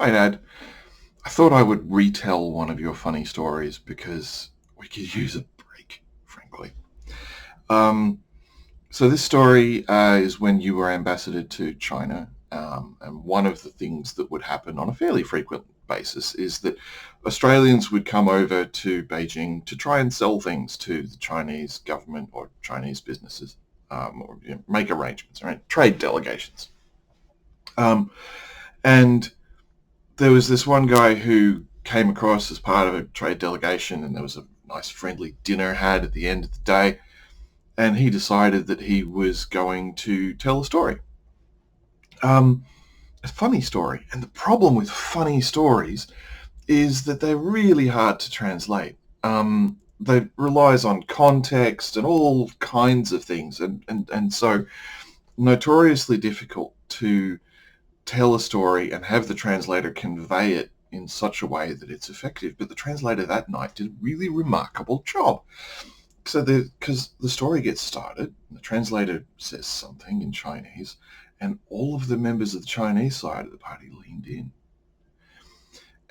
Hi, Dad. I thought I would retell one of your funny stories because we could use a break, frankly. Um, so this story is when you were ambassador to China, and one of the things that would happen on a fairly frequent basis is that Australians would come over to Beijing to try and sell things to the Chinese government or Chinese businesses, or make arrangements, right? Trade delegations. Um, and there was this one guy who came across as part of a trade delegation, and there was a nice friendly dinner had at the end of the day, and he decided that he was going to tell a story. Um, a funny story. And the problem with funny stories is that they're really hard to translate. They relies on context and all kinds of things, and so notoriously difficult to tell a story and have the translator convey it in such a way that it's effective. But the translator that night did a really remarkable job. Because the story gets started, the translator says something in Chinese, and all of the members of the Chinese side of the party leaned in.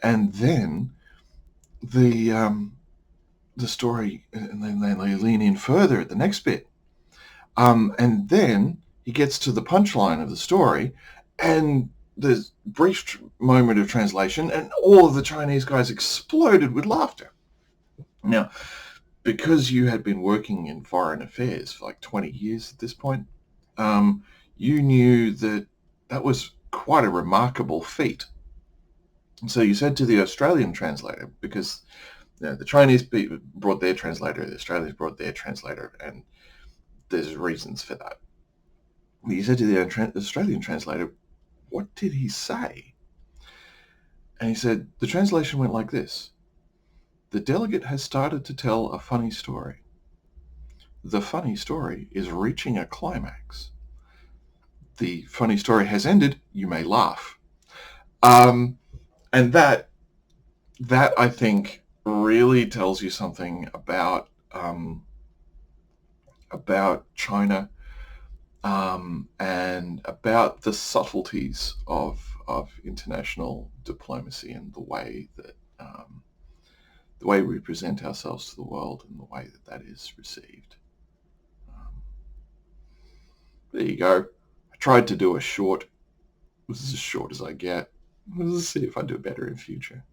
And then the story, and then they lean in further at the next bit. And then he gets to the punchline of the story, and there's a brief moment of translation, and all of the Chinese guys exploded with laughter. Now, because you had been working in foreign affairs for like 20 years at this point, um, you knew that that was quite a remarkable feat. And so you said to the Australian translator, because the Chinese brought their translator, the Australians brought their translator, and there's reasons for that. You said to the Australian translator, what did he say? And he said, the translation went like this. The delegate has started to tell a funny story. The funny story is reaching a climax. The funny story has ended. You may laugh. Um, and that I think really tells you something about China, and about the subtleties of international diplomacy and the way we present ourselves to the world and the way that that is received. Um, there you go. I tried to do a short. This is as short as I get. Let's see if I do better in future.